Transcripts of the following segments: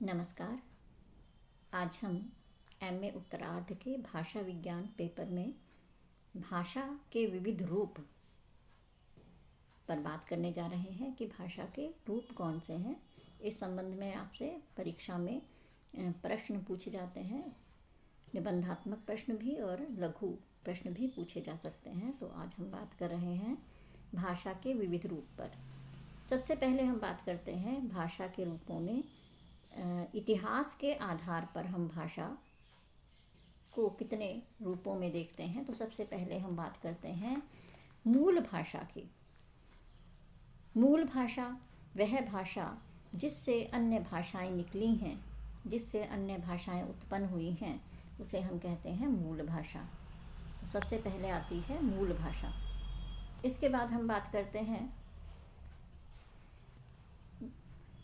नमस्कार। आज हम एमए उत्तरार्ध के भाषा विज्ञान पेपर में भाषा के विविध रूप पर बात करने जा रहे हैं कि भाषा के रूप कौन से हैं। इस संबंध में आपसे परीक्षा में प्रश्न पूछे जाते हैं, निबंधात्मक प्रश्न भी और लघु प्रश्न भी पूछे जा सकते हैं। तो आज हम बात कर रहे हैं भाषा के विविध रूप पर। सबसे पहले हम बात करते हैं भाषा के रूपों में। इतिहास के आधार पर हम भाषा को कितने रूपों में देखते हैं। तो सबसे पहले हम बात करते हैं मूल भाषा की। मूल भाषा वह भाषा जिससे अन्य भाषाएं निकली हैं, जिससे अन्य भाषाएं उत्पन्न हुई हैं, उसे हम कहते हैं मूल भाषा। तो सबसे पहले आती है मूल भाषा। इसके बाद हम बात करते हैं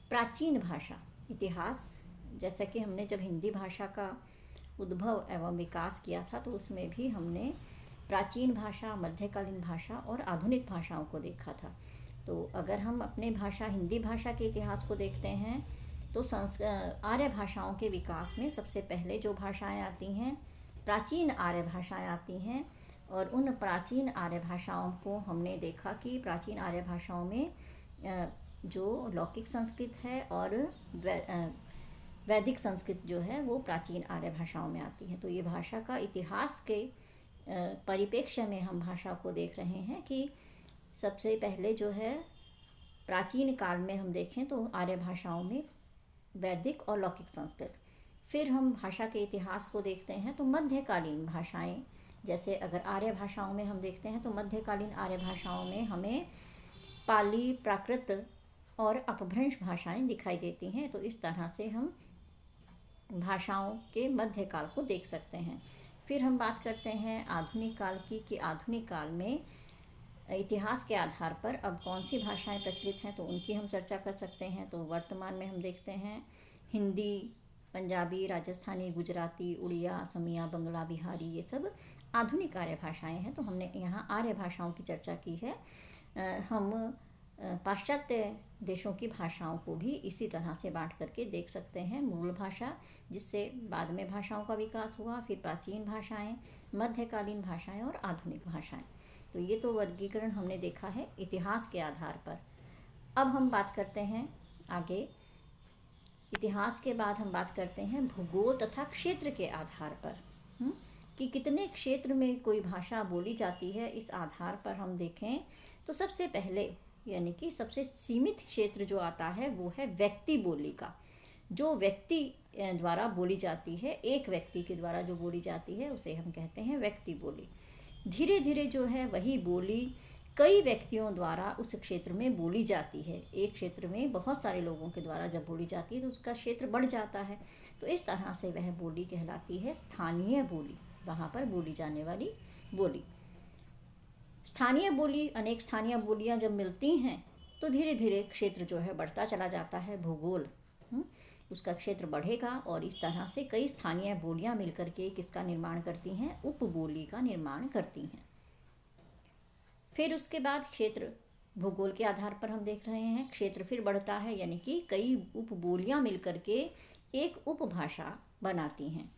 प्राचीन भाषा। इतिहास, जैसा कि हमने जब हिंदी भाषा का उद्भव एवं विकास किया था तो उसमें भी हमने प्राचीन भाषा, मध्यकालीन भाषा और आधुनिक भाषाओं को देखा था। तो अगर हम अपने भाषा हिंदी भाषा के इतिहास को देखते हैं तो आर्य भाषाओं के विकास में सबसे पहले जो भाषाएं आती हैं प्राचीन आर्य भाषाएं आती हैं। और उन प्राचीन आर्य भाषाओं को हमने देखा कि प्राचीन आर्य भाषाओं में जो लौकिक संस्कृत है और वैदिक संस्कृत जो है वो प्राचीन आर्य भाषाओं में आती है। तो ये भाषा का इतिहास के परिप्रेक्ष्य में हम भाषा को देख रहे हैं कि सबसे पहले जो है प्राचीन काल में हम देखें तो आर्य भाषाओं में वैदिक और लौकिक संस्कृत। फिर हम भाषा के इतिहास को देखते हैं तो मध्यकालीन भाषाएं, जैसे अगर आर्य भाषाओं में हम देखते हैं तो मध्यकालीन आर्य भाषाओं में हमें पाली, प्राकृत और अपभ्रंश भाषाएं दिखाई देती हैं। तो इस तरह से हम भाषाओं के मध्यकाल को देख सकते हैं। फिर हम बात करते हैं आधुनिक काल की कि आधुनिक काल में इतिहास के आधार पर अब कौन सी भाषाएं प्रचलित हैं तो उनकी हम चर्चा कर सकते हैं। तो वर्तमान में हम देखते हैं हिंदी, पंजाबी, राजस्थानी, गुजराती, उड़िया, असमिया, बंगला, बिहारी, ये सब आधुनिक आर्य भाषाएं हैं। तो हमने यहाँ आर्य भाषाओं की चर्चा की है। हम पाश्चात्य देशों की भाषाओं को भी इसी तरह से बांट करके देख सकते हैं। मूल भाषा, जिससे बाद में भाषाओं का विकास हुआ, फिर प्राचीन भाषाएं, मध्यकालीन भाषाएं और आधुनिक भाषाएं। तो ये तो वर्गीकरण हमने देखा है इतिहास के आधार पर। अब हम बात करते हैं आगे। इतिहास के बाद हम बात करते हैं भूगोल तथा क्षेत्र के आधार पर कि कितने क्षेत्र में कोई भाषा बोली जाती है। इस आधार पर हम देखें तो सबसे पहले यानी कि सबसे सीमित क्षेत्र जो आता है वो है व्यक्ति बोली का। जो व्यक्ति द्वारा बोली जाती है, एक व्यक्ति के द्वारा जो बोली जाती है उसे हम कहते हैं व्यक्ति बोली। धीरे धीरे जो है वही बोली कई व्यक्तियों द्वारा उस क्षेत्र में बोली जाती है। एक क्षेत्र में बहुत सारे लोगों के द्वारा जब बोली जाती है तो उसका क्षेत्र बढ़ जाता है। तो इस तरह से वह बोली कहलाती है स्थानीय बोली, वहाँ पर बोली जाने वाली बोली। स्थानीय बोली, अनेक स्थानीय बोलियां जब मिलती हैं तो धीरे धीरे क्षेत्र जो है बढ़ता चला जाता है। भूगोल उसका क्षेत्र बढ़ेगा और इस तरह से कई स्थानीय बोलियां मिलकर के किसका निर्माण करती हैं, उपबोली का निर्माण करती हैं। फिर उसके बाद क्षेत्र, भूगोल के आधार पर हम देख रहे हैं क्षेत्र फिर बढ़ता है, यानी कि कई उपबोलियां मिलकर के एक उपभाषा बनाती हैं।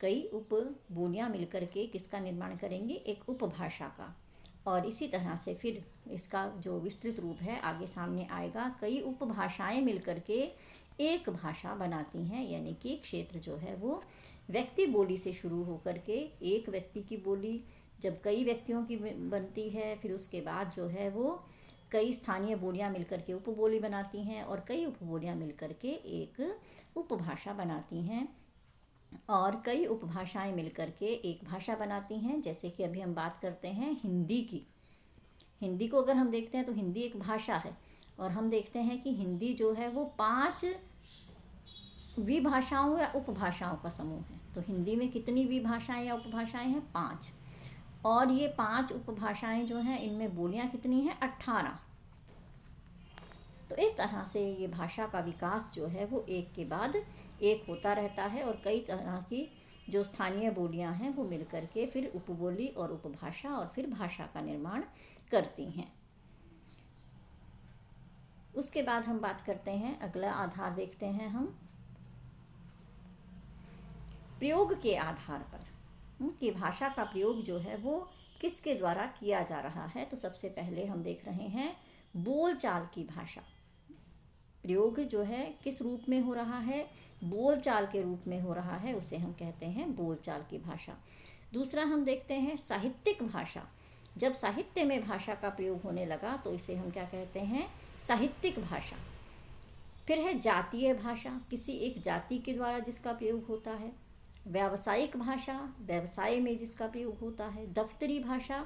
कई उपबोलियां मिलकर के किसका निर्माण करेंगे, एक उपभाषा का। और इसी तरह से फिर इसका जो विस्तृत रूप है आगे सामने आएगा। कई उपभाषाएं मिलकर के एक भाषा बनाती हैं, यानी कि क्षेत्र जो है वो व्यक्ति बोली से शुरू होकर के एक व्यक्ति की बोली जब कई व्यक्तियों की बनती है, फिर उसके बाद जो है वो कई स्थानीय बोलियां मिलकर के उपबोली बनाती हैं और कई उपबोलियां मिलकर के एक उपभाषा बनाती हैं और कई उपभाषाएं मिलकर के एक भाषा बनाती हैं। जैसे कि अभी हम बात करते हैं हिंदी की। हिंदी को अगर हम देखते हैं तो हिंदी एक भाषा है और हम देखते हैं कि हिंदी जो है वो 5 विभाषाओं या उपभाषाओं का समूह है। तो हिंदी में कितनी विभाषाएं या उपभाषाएं हैं, 5। और ये 5 उपभाषाएं जो हैं इनमें बोलियां कितनी हैं, 18। तो इस तरह से ये भाषा का विकास जो है वो एक के बाद एक होता रहता है और कई तरह की जो स्थानीय बोलियां हैं वो मिलकर के फिर उपबोली और उपभाषा और फिर भाषा का निर्माण करती हैं। उसके बाद हम बात करते हैं, अगला आधार देखते हैं हम प्रयोग के आधार पर कि भाषा का प्रयोग जो है वो किसके द्वारा किया जा रहा है। तो सबसे पहले हम देख रहे हैं बोलचाल की भाषा। प्रयोग जो है किस रूप में हो रहा है, बोलचाल के रूप में हो रहा है, उसे हम कहते हैं बोलचाल की भाषा। दूसरा हम देखते हैं साहित्यिक भाषा। जब साहित्य में भाषा का प्रयोग होने लगा तो इसे हम क्या कहते हैं, साहित्यिक भाषा। फिर है जातीय भाषा, किसी एक जाति के द्वारा जिसका प्रयोग होता है। व्यावसायिक भाषा, व्यवसाय में जिसका प्रयोग होता है। दफ्तरी भाषा,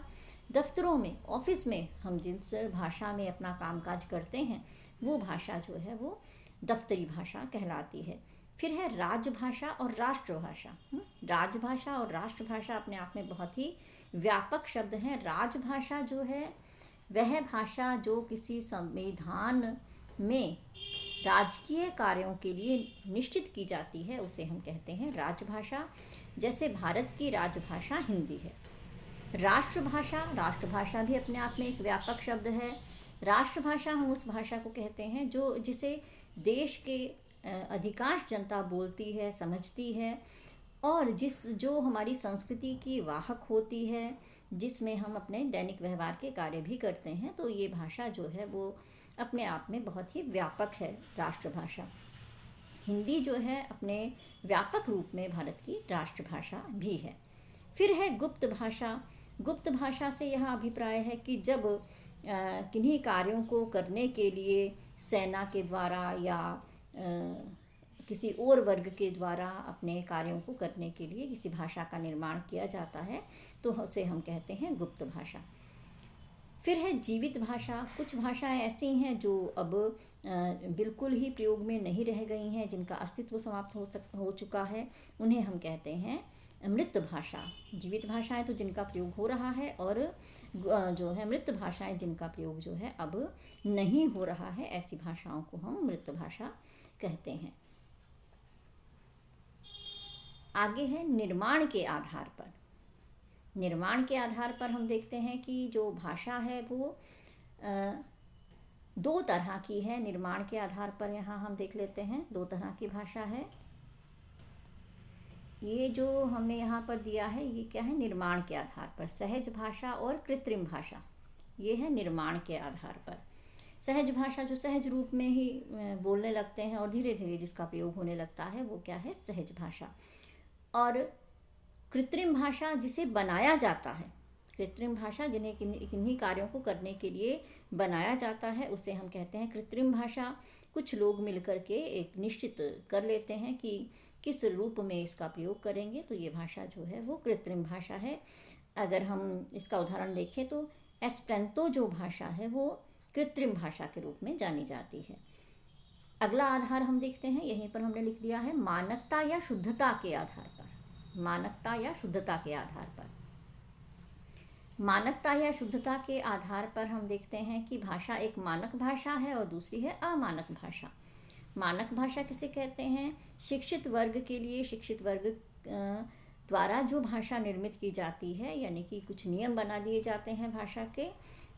दफ्तरों में, ऑफिस में हम जिस भाषा में अपना कामकाज करते हैं वो भाषा जो है वो दफ्तरी भाषा कहलाती है। फिर है राजभाषा और राष्ट्रभाषा। राजभाषा और राष्ट्रभाषा अपने आप में बहुत ही व्यापक शब्द हैं। राजभाषा जो है वह भाषा जो किसी संविधान में राजकीय कार्यों के लिए निश्चित की जाती है उसे हम कहते हैं राजभाषा। जैसे भारत की राजभाषा हिंदी है। राष्ट्रभाषा, राष्ट्रभाषा भी अपने आप में एक व्यापक शब्द है। राष्ट्रभाषा हम उस भाषा को कहते हैं जो जिसे देश के अधिकांश जनता बोलती है, समझती है और जो हमारी संस्कृति की वाहक होती है, जिसमें हम अपने दैनिक व्यवहार के कार्य भी करते हैं। तो ये भाषा जो है वो अपने आप में बहुत ही व्यापक है, राष्ट्रभाषा। हिंदी जो है अपने व्यापक रूप में भारत की राष्ट्रभाषा भी है। फिर है गुप्त भाषा। गुप्त भाषा से यह अभिप्राय है कि जब किन्हीं कार्यों को करने के लिए सेना के द्वारा या किसी और वर्ग के द्वारा अपने कार्यों को करने के लिए किसी भाषा का निर्माण किया जाता है तो उसे हम कहते हैं गुप्त भाषा। फिर है जीवित भाषा। कुछ भाषाएं ऐसी हैं जो अब बिल्कुल ही प्रयोग में नहीं रह गई हैं, जिनका अस्तित्व समाप्त हो चुका है, उन्हें हम कहते हैं मृत भाषा। जीवित भाषाएं तो जिनका प्रयोग हो रहा है और जो है मृत भाषाएं जिनका प्रयोग जो है अब नहीं हो रहा है, ऐसी भाषाओं को हम मृत भाषा कहते हैं। आगे है निर्माण के आधार पर। निर्माण के आधार पर हम देखते हैं कि जो भाषा है वो दो तरह की है। निर्माण के आधार पर यहाँ हम देख लेते हैं दो तरह की भाषा है। ये जो हमने यहाँ पर दिया है ये क्या है, निर्माण के आधार पर। सहज भाषा और कृत्रिम भाषा, ये है निर्माण के आधार पर। सहज भाषा जो सहज रूप में ही बोलने लगते हैं और धीरे धीरे जिसका प्रयोग होने लगता है वो क्या है, सहज भाषा। और कृत्रिम भाषा जिसे बनाया जाता है, कृत्रिम भाषा जिन्हें किन्हीं कार्यों को करने के लिए बनाया जाता है उसे हम कहते हैं कृत्रिम भाषा। कुछ लोग मिलकर के एक निश्चित कर लेते हैं कि किस रूप में इसका प्रयोग करेंगे, तो ये भाषा जो है वो कृत्रिम भाषा है। अगर हम इसका उदाहरण देखें तो एस्पेरेंटो जो भाषा है वो कृत्रिम भाषा के रूप में जानी जाती है। अगला आधार हम देखते हैं, यहीं पर हमने लिख दिया है मानकता या शुद्धता के आधार पर। मानकता या शुद्धता के आधार पर, मानकता या शुद्धता के आधार पर हम देखते हैं कि भाषा एक मानक भाषा है और दूसरी है अमानक भाषा। मानक भाषा किसे कहते हैं, शिक्षित वर्ग के लिए, शिक्षित वर्ग द्वारा जो भाषा निर्मित की जाती है, यानी कि कुछ नियम बना दिए जाते हैं भाषा के,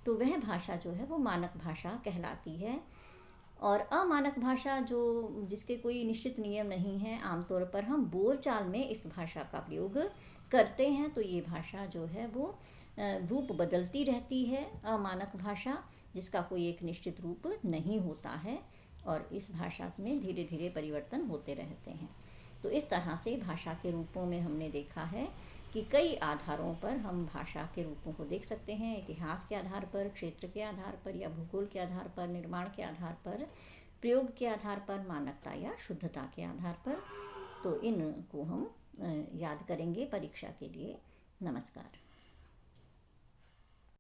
तो वह भाषा जो है वो मानक भाषा कहलाती है। और अमानक भाषा जो जिसके कोई निश्चित नियम नहीं है, आमतौर पर हम बोलचाल में इस भाषा का प्रयोग करते हैं, तो ये भाषा जो है वो रूप बदलती रहती है। अमानक भाषा जिसका कोई एक निश्चित रूप नहीं होता है और इस भाषा में धीरे धीरे परिवर्तन होते रहते हैं। तो इस तरह से भाषा के रूपों में हमने देखा है कि कई आधारों पर हम भाषा के रूपों को देख सकते हैं। इतिहास के आधार पर, क्षेत्र के आधार पर या भूगोल के आधार पर, निर्माण के आधार पर, प्रयोग के आधार पर, मानकता या शुद्धता के आधार पर। तो इनको हम याद करेंगे परीक्षा के लिए। नमस्कार।